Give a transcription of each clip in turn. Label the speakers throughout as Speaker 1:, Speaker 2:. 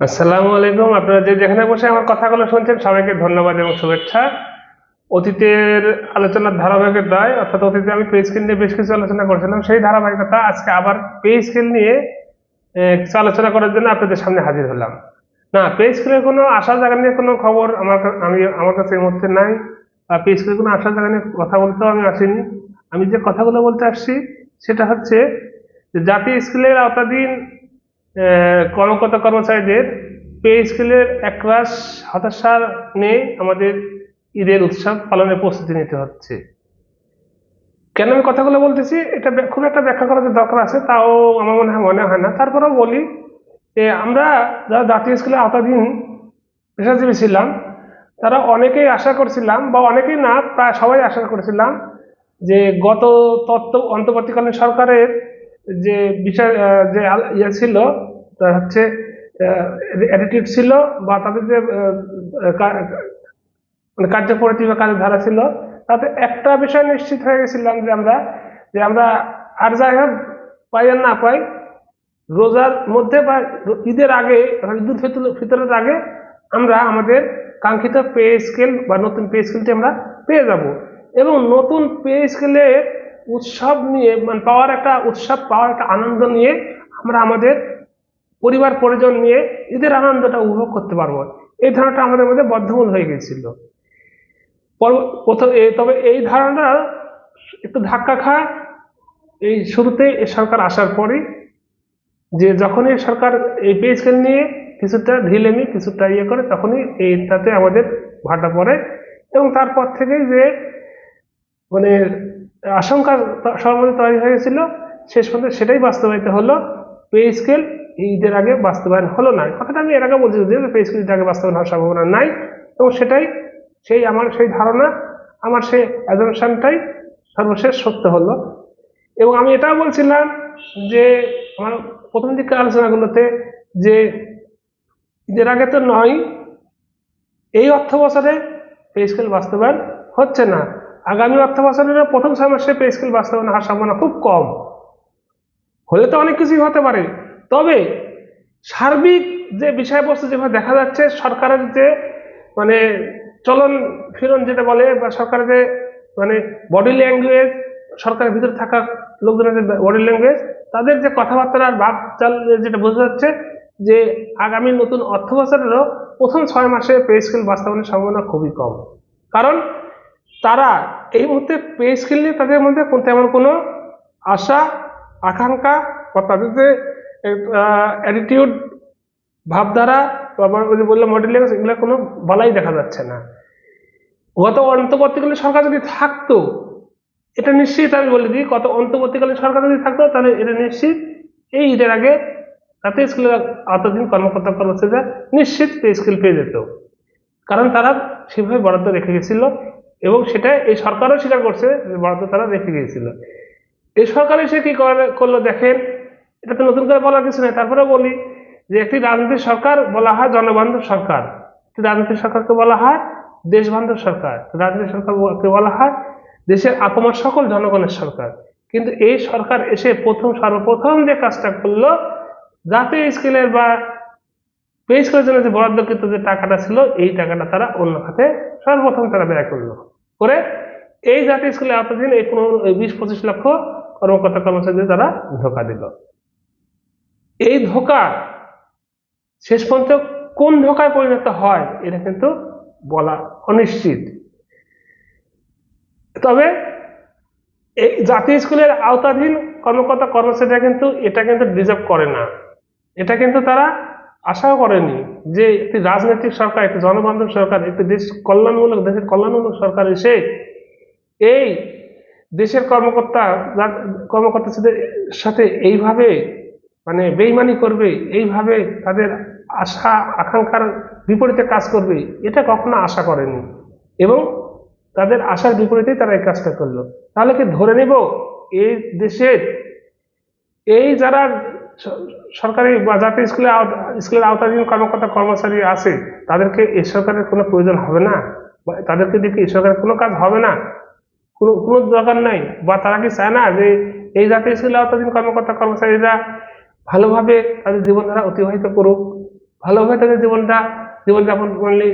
Speaker 1: আসসালামু আলাইকুম। আপনারা যে যেখানে বসে আমার কথাগুলো শুনছেন সবাইকে ধন্যবাদ এবং শুভেচ্ছা। অতীতের আলোচনার ধারাবাহিকতায়, অর্থাৎ অতীতে আমি পে স্কেল নিয়ে বেশ কিছু আলোচনা করেছিলাম, সেই ধারাবাহিকতা আজকে আবার পে স্কেল নিয়ে কিছু আলোচনা করার জন্য আপনাদের সামনে হাজির হলাম। না, পে স্কেলের কোনো আশার জায়গা নিয়ে কোনো খবর আমার কাছে এই মুহূর্তে নাই, বা পে স্কেলের কোনো আশার জায়গা নিয়ে কথা বলতেও আমি আসিনি। আমি যে কথাগুলো বলতে আসছি সেটা হচ্ছে যে জাতীয় স্কেলের আওতাধীন কর্মকর্তা কর্মচারীদের পে স্কেলের একরাশ হতাশা নিয়ে আমাদের ঈদের উৎসব পালনের প্রস্তুতি নিতে হচ্ছে। কেন আমি কথাগুলো বলতেছি এটা খুব একটা ব্যাখ্যা করার যে দরকার আছে তাও আমার মনে হয় না, তারপরেও বলি যে আমরা যারা জাতীয় স্কুলের আওতাধীন পেশাজীবী ছিলাম তারা অনেকেই আশা করছিলাম, বা অনেকেই না, প্রায় সবাই আশা করেছিলাম যে গত অন্তর্বর্তীকালীন সরকারের যে বিষয় যে ইয়ে ছিল, তা হচ্ছে অ্যাটিটিউড ছিল, বা তাদের যে মানে কার্যপদ্ধতি বা কাজের ধারা ছিল, তাতে একটা বিষয় নিশ্চিত হয়ে গেছিলাম যে আমরা আর যাই হোক পাই আর না পাই, রোজার মধ্যে বা ঈদের আগে, ঈদ উল ফিতরের আগে আমরা আমাদের কাঙ্ক্ষিত পে স্কেল বা নতুন পে স্কেলটি আমরা পেয়ে যাব। এবং নতুন পে স্কেলের উৎসব নিয়ে, মানে পাওয়ার একটা আনন্দ নিয়ে আমরা আমাদের পরিবার পরিজন নিয়ে ঈদের আনন্দটা উপভোগ করতে পারবো। এই ধারণাটা আমাদের মধ্যে বদ্ধমূল হয়ে গেছিল। তবে এই ধারণা একটু ধাক্কা খায় এই শুরুতে এই সরকার আসার পরে, যে যখনই সরকার এই পে স্কেল নিয়ে কিছুটা ঢিলেমি কিছুটা ইয়ে করে তখনই এইটাতে আমাদের ভাটা পড়ে। এবং তারপর থেকেই যে মানে আশঙ্কা সবার মধ্যে তৈরি হয়ে গেছিল, শেষ পর্যন্ত সেটাই বাস্তবায়িত হলো। পে স্কেল ঈদের আগে বাস্তবায়ন হলো না, কথাটা আমি এর আগে বলছি যে পে স্কেল ঈদের আগে বাস্তবায়ন হওয়ার সম্ভাবনা নাই। এবং সেটাই আমার সেই ধারণা, আমার সেই অ্যাজাম্পশনটাই সর্বশেষ সত্য হলো। এবং আমি এটাও বলছিলাম যে আমার প্রথম দিকের আলোচনাগুলোতে যে ঈদের আগে তো নয়, এই অর্থ বছরে পে স্কেল বাস্তবায়ন হচ্ছে না, আগামী অর্থ বছরের প্রথম 6 মাসে পে স্কেল বাস্তবায়ন হওয়ার সম্ভাবনা খুব কম। হলে তো অনেক কিছুই হতে পারে, তবে সার্বিক যে বিষয়বস্তু যেভাবে দেখা যাচ্ছে, সরকারের যে মানে চলন ফিরন যেটা বলে, বা সরকারের যে মানে বডি ল্যাঙ্গুয়েজ, সরকারের ভিতরে থাকা লোকজনের যে বডি ল্যাঙ্গুয়েজ, তাদের যে কথাবার্তার ভাব চাল, যেটা বোঝা যাচ্ছে যে আগামী নতুন অর্থ বছরেরও প্রথম 6 মাসে পে স্কেল বাস্তবায়নের সম্ভাবনা খুবই কম। কারণ তারা এই মুহূর্তে পে স্কেল নিয়ে তাদের মধ্যে তেমন কোনো আশা আকাঙ্ক্ষা বা তাদের যে অ্যাটিটিউড, ভাবধারা, বা ওই যে বললাম মডেল ল্যাঙ্গুয়েজ, এগুলো কোনো বলাই দেখা যাচ্ছে না। গত অন্তর্বর্তীকালীন সরকার যদি থাকতো, এটা নিশ্চিত আমি বলে দিই, গত অন্তর্বর্তীকালীন সরকার যদি থাকতো তাহলে এটা নিশ্চিত এই ঈদের আগে জাতীয় স্কুলের আওতাধীন কর্মকর্তা কর্মচারীরা নিশ্চিত পে স্কেল পেয়ে যেত। কারণ তারা সেভাবে বরাদ্দ রেখে গেছিল, এবং সেটা এই সরকারও স্বীকার করছে যে বরাদ্দ তারা রেখে গিয়েছিল। এই সরকার এসে কি করলো দেখেন, এটা তো নতুন করে বলার কিছু নেই, তারপরে বলি যে একটি রাজনৈতিক সরকার বলা হয় জনবান্ধব সরকার, একটি রাজনৈতিক সরকারকে বলা হয় দেশবান্ধব সরকার, রাজনৈতিক সরকারকে বলা হয় দেশের আপমর সকল জনগণের সরকার। কিন্তু এই সরকার এসে সর্বপ্রথম যে কাজটা করলো, জাতীয় স্কেলের বা পে স্কেলের জন্য যে বরাদ্দকৃত যে টাকাটা ছিল, এই টাকাটা তারা অন্য খাতে সর্বপ্রথম তারা ব্যয় করলো, করে এই জাতীয় স্কুলে আওতাধীন এই 20-25 লক্ষ কর্মকর্তা কর্মচারীদের তারা ধোকা দিল। এই ধোকা শেষ পর্যন্ত কোন ধোকায় পরিণত হয় এটা কিন্তু বলা অনিশ্চিত। তবে এই জাতীয় স্কুলের আওতাধীন কর্মকর্তা কর্মচারীরা কিন্তু এটা কিন্তু ডিজার্ভ করে না, এটা কিন্তু তারা আশাও করেনি যে একটি রাজনৈতিক সরকার, একটি জনবান্ধব সরকার, একটি দেশের কল্যাণমূলক সরকার এসে এই দেশের কর্মকর্তাদের সাথে এইভাবে মানে বেইমানি করবে, এইভাবে তাদের আশা আকাঙ্ক্ষার বিপরীতে কাজ করবে, এটা কখনো আশা করেনি। এবং তাদের আশার বিপরীতেই তারা এই কাজটা করলো। তাহলে কি ধরে নেব এই দেশের এই যারা সরকারি বা জাতীয় স্কুলের আওতাধীন কর্মকর্তা কর্মচারী আছে, তাদেরকে এই সরকারের কোনো প্রয়োজন হবে না, বা তাদেরকে দেখে এই সরকারের কোনো কাজ হবে না, কোনো কোনো দরকার নাই? বা তারা কি চায় না যে এই জাতীয় স্কুলের আওতাধীন কর্মকর্তা কর্মচারীরা ভালোভাবে তাদের জীবনধারা অতিবাহিত করুক? ভালোভাবে তাদের জীবনযাপন মানে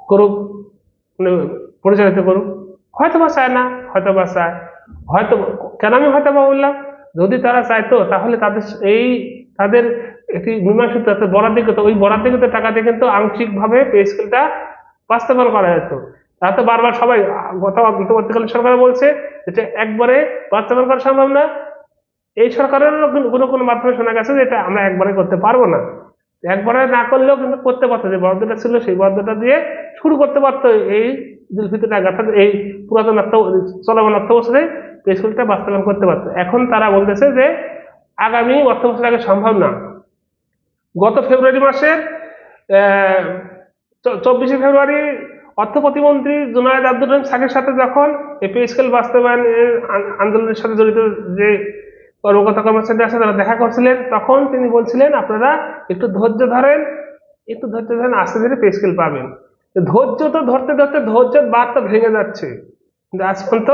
Speaker 1: করুক, মানে পরিচালিত করুক। হয়তো বা চায় না, হয়তো বা চায়, হয়তো কেন আমি হয়তো বা বললাম, যদি তারা চাইতো তাহলে তাদের একটি মীমাংসিত বরাদ্দকৃত ওই বরাদ্দকৃত টাকা দিয়ে কিন্তু আংশিকভাবে পে স্কেলটা বাস্তবায়ন করা যেত। তা তো বারবার সবাই অন্তর্বর্তীকালীন সরকার বলছে যেটা একবারে বাস্তবায়ন করা সম্ভব না। এই সরকারেরও কোনো মাধ্যমে শোনা গেছে যে এটা আমরা একবারে করতে পারবো না। একবারে না করলেও কিন্তু করতে পারতো, যে বরাদ্দটা ছিল সেই বরাদ্দটা দিয়ে শুরু করতে পারতো এই ঈদুল ফিতর আগে, অর্থাৎ এই পুরাতন চলমান অর্থ বছরে পে স্কেলটা বাস্তবায়ন করতে পারতো। এখন তারা বলতেছে যে আগামী অর্থ বছরের আগে সম্ভব না। গত ফেব্রুয়ারি মাসের 24শে ফেব্রুয়ারি অর্থ প্রতিমন্ত্রী জুনায়েদ আব্দুর রহিম সাকির সাথে যখন এই পে স্কেল বাস্তবায়নের আন্দোলনের সাথে জড়িত যে কর্মকর্তা কর্মচারীদের সাথে তারা দেখা করছিলেন, তখন তিনি বলছিলেন আপনারা একটু ধৈর্য ধরেন, আস্তে ধীরে পে স্কেল পাবেন। ধৈর্য তো ধরতে ধরতে ধৈর্যের বাঁধটা ভেঙে যাচ্ছে। কিন্তু আজ পর্যন্ত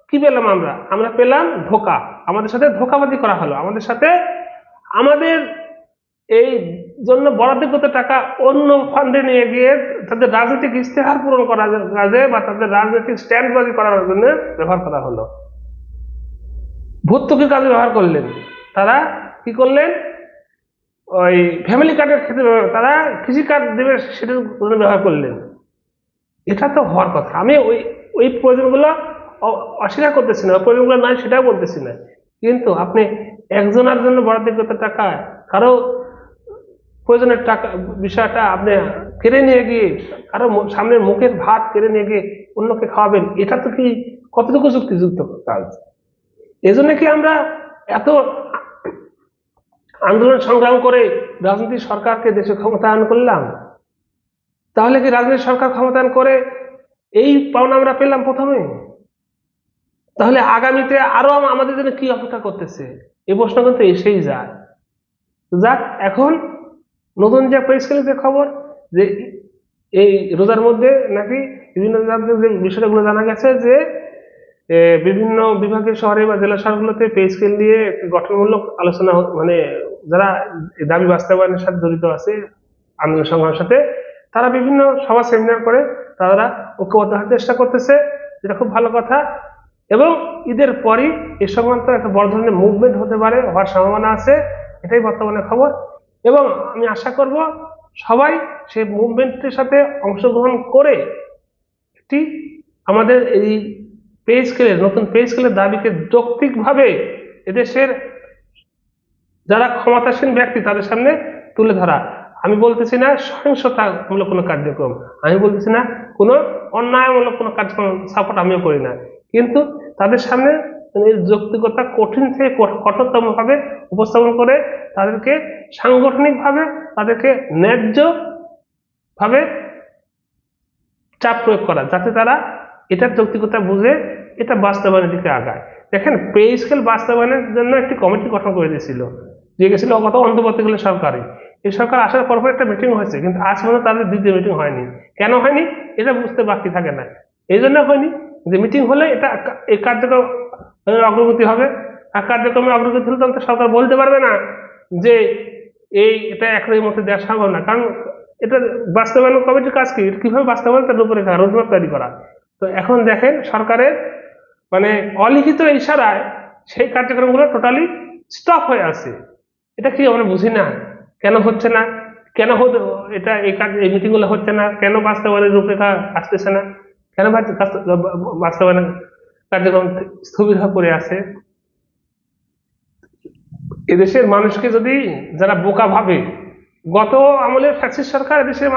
Speaker 1: কি পেলাম আমরা পেলাম ধোঁকা, আমাদের সাথে ধোঁকাবাজি করা হলো, আমাদের এই জন্য বরাদ্দকৃত টাকা অন্য ফান্ডে নিয়ে গিয়ে তাদের রাজনৈতিক ইশতেহার পূরণ করার কাজে বা তাদের রাজনৈতিক স্ট্যান্ডবাজি করার জন্য ব্যবহার করা হলো। ভর্তুকির কাজে ব্যবহার করলেন, তারা কি করলেন, ওই ফ্যামিলি কার্ডের ক্ষেত্রে তারা কৃষি কার্ড দেবে সেটার জন্য ব্যবহার করলেন। এটা তো হওয়ার কথা। আমি ওই প্রয়োজনগুলো অস্বীকার করতেছি না, প্রয়োজনগুলো নয় সেটাও বলতেছি না, কিন্তু আপনি একজনের জন্য বরাদ্দকৃত টাকা কারো প্রয়োজনের টাকা বিষয়টা আপনি কেড়ে নিয়ে গিয়ে কারো সামনের মুখের ভাত কেড়ে নিয়ে গিয়ে অন্যকে খাওয়াবেন, এটা তো কি কতটুকু যুক্তিযুক্ত কাজ? এজন্য কি আমরা এত আন্দোলন সংগ্রাম করে রাজনৈতিক সরকারকে দেশে ক্ষমতায়ন করলাম? তাহলে কি রাজনৈতিক সরকার ক্ষমতায়ন করে এই পাওনা আমরা পেলাম প্রথমে? তাহলে আগামীতে আরো আমাদের জন্য কি অপেক্ষা করতেছে, এই প্রশ্ন কিন্তু এসেই যায়। যাক, এখন নতুন যে পে স্কেলের যে খবর, যে এই রোজার মধ্যে নাকি বিভিন্ন রাজ্যের যে বিষয়গুলো জানা গেছে যে বিভিন্ন বিভাগীয় শহরে বা জেলা শহরগুলোতে পে স্কেল নিয়ে গঠনমূলক আলোচনা, মানে যারা দাবি বাস্তবায়নের সাথে জড়িত আছে আন্দোলন সংগ্রামের সাথে, তারা বিভিন্ন সভা সেমিনার করে তারা ঐক্যবদ্ধ হওয়ার চেষ্টা করতেছে, যেটা খুব ভালো কথা। এবং ঈদের পরই এ সংক্রান্ত একটা বড় ধরনের মুভমেন্ট হতে পারে, হওয়ার সম্ভাবনা আছে, এটাই বর্তমানে খবর। এবং আমি আশা করব সবাই সেই মুভমেন্টের সাথে অংশগ্রহণ করে একটি আমাদের এই নতুন পে স্কেলের দাবিকে যৌক্তিকভাবে এদেশের যারা ক্ষমতাসীন ব্যক্তি তাদের সামনে তুলে ধরা। আমি বলতেছি না সহিংসতামূলক কোনো কার্যক্রম, আমি বলতেছি না কোনো অন্যায়মূলক কোনো কার্যক্রম সাপোর্ট আমিও করি না, কিন্তু তাদের সামনে যৌক্তিকতা কঠিন থেকে কঠোরতম ভাবে উপস্থাপন করে তাদেরকে সাংগঠনিকভাবে তাদেরকে ন্যায্য ভাবে চাপ প্রয়োগ করা, যাতে তারা এটার যৌক্তিকতা বুঝে এটা বাস্তবায়নের দিকে আগায়। দেখেন, পে স্কেল বাস্তবায়নের জন্য একটি কমিটি গঠন করে দিয়েছিল, দিয়ে গেছিল গত অন্তর্বর্তীকালীন সরকারে। এই সরকার আসার পর একটা মিটিং হয়েছে, কিন্তু আজ পর্যন্ত তাদের দ্বিতীয় মিটিং হয়নি। কেন হয়নি এটা বুঝতে বাকি থাকে না। এই জন্য হয়নি যে মিটিং হলে এটা এই কার্যক্রম অগ্রগতি হবে, আর কার্যক্রমে অগ্রগতি হলে তখন সরকার বলতে পারবে না যে এটা এখনের মধ্যে দেওয়া সম্ভব না, কারণ এটা বাস্তবায়ন কমিটির কাজ কি, কিভাবে বাস্তবায়ন তার রূপরেখা রোডম্যাপ তৈরি করা। তো এখন দেখেন সরকারের মানে অলিখিত ইশারায় সেই কার্যক্রমগুলো টোটালি স্টপ হয়ে আছে। এটা কি আমরা বুঝি না, কেন হচ্ছে না, কেন এটা এই মিটিং গুলো হচ্ছে না, কেন বাস্তবায়নের রূপরেখা আসতেছে না, কেন বাস্তবায়নের কার্যক্রম স্থবির হয়ে পড়ে আছে। এদেশের মানুষকে যদি যারা বোকা ভাবে, গত আমলের ফ্যাসিস্ট সরকার এদেশের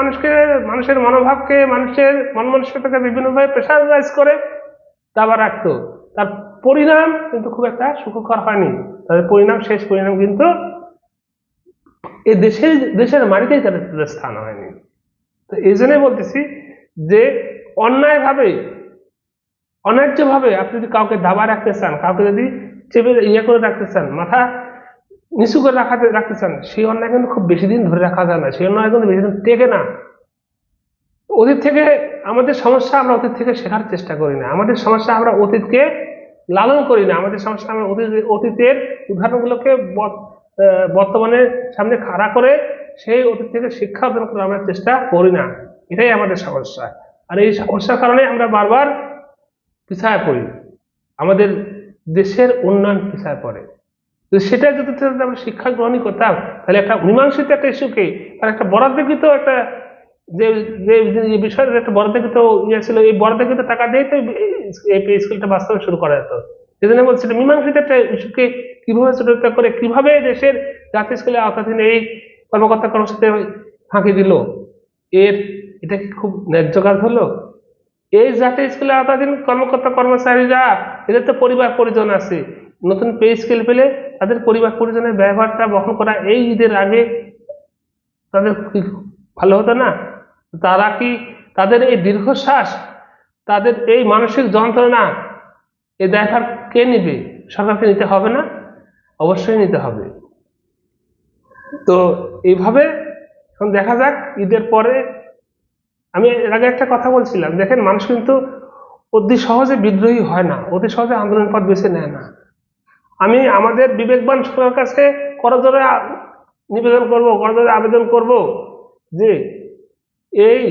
Speaker 1: মানুষের মনোভাবকে, মানুষের মন মানসিকতাকে বিভিন্নভাবে প্রেশারাইজ করে দাবা রাখতো, তার পরিণাম কিন্তু খুব একটা সুখকর হয়নি। তাদের শেষ পরিণাম কিন্তু এই দেশের মাটিতেই তাদের স্থান হয়নি। তো এই জন্যই বলতেছি যে অন্যায্যভাবে আপনি যদি কাউকে দাবা রাখতে চান, কাউকে যদি চেপে করে রাখতে চান, মাথা নিচু করে রাখতে চান, সেই অন্যায় কিন্তু খুব বেশি দিন ধরে রাখা যায় না, সেই অন্যায় কিন্তু বেশি দিন টেকে না। অতীত থেকে আমাদের সমস্যা, আমরা অতীত থেকে শেখার চেষ্টা করি না, আমাদের সমস্যা আমরা অতীতকে লালন করি না, আমাদের সমস্যা আমরা অতীতের উদাহরণগুলোকে বর্তমানে সামনে খাড়া করে সেই অতীত থেকে শিক্ষা অর্জন করার আমরা চেষ্টা করি না। এটাই আমাদের সমস্যা। আর এই সমস্যার কারণে আমরা বারবার পিছায় পড়ি, আমাদের দেশের উন্নয়ন পিছায় পড়ে। তো সেটা যদি আমরা শিক্ষা গ্রহণই করতাম, তাহলে একটা মীমাংসিত একটা ইস্যুকে আর একটা বরাদ্দকৃত একটা যে যে বিষয়ের একটা বরাদ্দকৃত ইয়ে ছিল, এই বরাদ্দকৃত টাকা দিয়ে তো এই স্কুলটা বাস্তবায়ন শুরু করা যেত। সেই জন্য বলছি মীমাংসিত একটা ইস্যুকে কিভাবে ছোটতা করে কিভাবে দেশের জাতীয় স্কুলের আওতাধীন এই কর্মকর্তা কর্মসূচিতে ফাঁকি দিল, এটা কি খুব ন্যায্য কাজ হলো? এই জাতীয় স্কুলের আওতাধীন কর্মকর্তা কর্মচারীরা, এদের তো পরিবার পরিজন আছে, নতুন পে স্কেল পেলে তাদের পরিবার পরিজনের ব্যবহারটা বহন করা এই ঈদের আগে তাদের কি ভালো হতো না? তারা কি তাদের এই দীর্ঘশ্বাস, তাদের এই মানসিক যন্ত্রণা, এই দায়ভার কে নিবে? সরকারকে নিতে হবে না? অবশ্যই নিতে হবে। তো এইভাবে এখন দেখা যাক ঈদের পরে। আমি এর আগে একটা কথা বলছিলাম, দেখেন মানুষ কিন্তু অতি সহজে বিদ্রোহী হয় না, অতি সহজে আন্দোলন পথ বেছে নেয় না। আমি আমাদের বিবেকবান সরকারের কাছে করজোড়ে নিবেদন করব, করজোড়ে আবেদন করব যে এই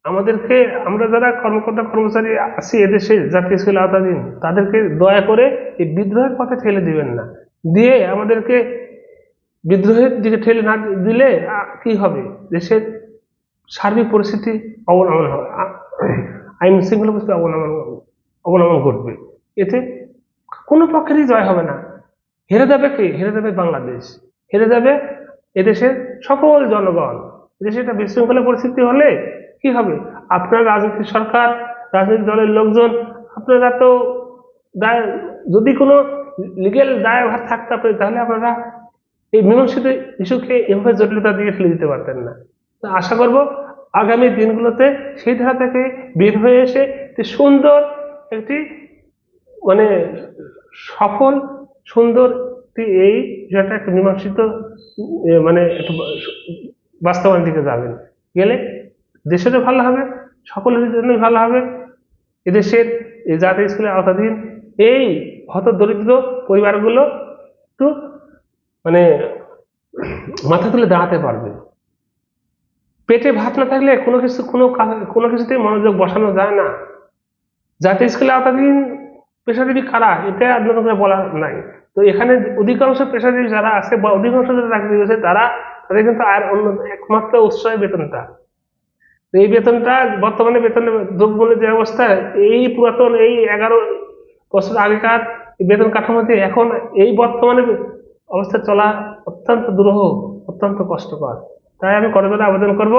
Speaker 1: আমাদেরকে, আমরা যারা কর্মকর্তা কর্মচারী আছি এদেশে জাতীয় স্কুল আওতাধীন, তাদেরকে দয়া করে এই বিদ্রোহের পথে ঠেলে দিবেন না। দিয়ে আমাদেরকে বিদ্রোহের দিকে ঠেলে না দিলে কি হবে? দেশের সার্বিক পরিস্থিতি অবনমন হবে, আইন শৃঙ্খলা পরিস্থিতি অবনমন ঘটবে। এতে কোনো পক্ষেরই জয় হবে না। হেরে যাবে কে? হেরে যাবে বাংলাদেশ, হেরে যাবে এদেশের সকল জনগণ। এদেশে একটা বিশৃঙ্খলা পরিস্থিতি হলে কি হবে? আপনার রাজনৈতিক সরকার, রাজনৈতিক দলের লোকজন, আপনারা তো দায়, যদি কোনো লিগেল দায়ভার থাকতে পারে তাহলে আপনারা এই মীমাংসিত ইস্যুকে এভাবে জটিলতা দিয়ে ফেলে দিতে পারতেন না। তো আশা করব আগামী দিনগুলোতে সেই ধারা থেকে বের হয়ে এসে একটি সুন্দর, একটি মানে সফল সুন্দর এই বিষয়টা একটা মীমাংসিত মানে একটু বাস্তবায়নের দিকে যাবেন, গেলে দেশেরও ভালো হবে, সকলের জন্যই ভালো হবে। এদেশের এই জাতীয় স্কুলের আওতাধীন এই হত দরিদ্র পরিবারগুলো একটু মানে মাথা তুলে দাঁড়াতে পারবে। পেটে ভাত না থাকলে কোনো কিছুতেই মনোযোগ বসানো যায় না। জাতীয় স্কুলের আওতাধীন পেশাজীবী কারা, এটা আপনাদের করে বলা নাই। তো এখানে অধিকাংশ পেশাজীবী যারা আছে বা অধিকাংশ যারা চাকরি করেছে, তাদের কিন্তু আর অন্য একমাত্র উৎস বেতনটা। এই বেতনটা বর্তমানে বেতনের দ্রব্যমূল্যের যে অবস্থা, এই পুরাতন এই 11 বছর আগেকার বেতন কাঠামোতে এখন এই বর্তমানে অবস্থা চলা অত্যন্ত দুরূহ, অত্যন্ত কষ্টকর। তাই আমি করজোড়ে আবেদন করব,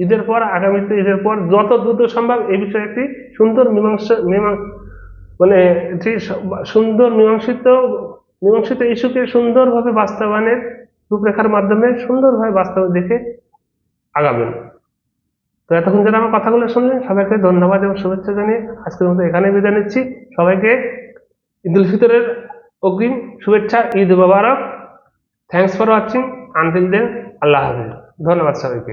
Speaker 1: ঈদের পর, আগামীতে ঈদের পর যত দ্রুত সম্ভব এই বিষয়ে একটি সুন্দর মীমাংসিত ইস্যুকে সুন্দরভাবে বাস্তবায়নের রূপরেখার মাধ্যমে সুন্দরভাবে বাস্তব দেখে আগাবেন। তো এতক্ষণ যারা আমার কথাগুলো শুনলেন, সবাইকে ধন্যবাদ এবং শুভেচ্ছা জানিয়ে আজকের মতো এখানে বিদায় নিচ্ছি। সবাইকে ঈদ উল ফিতরের অগ্রিম শুভেচ্ছা, ঈদ মোবারক। Thanks for watching, until then, Allah হাফেজ। ধন্যবাদ সবাইকে।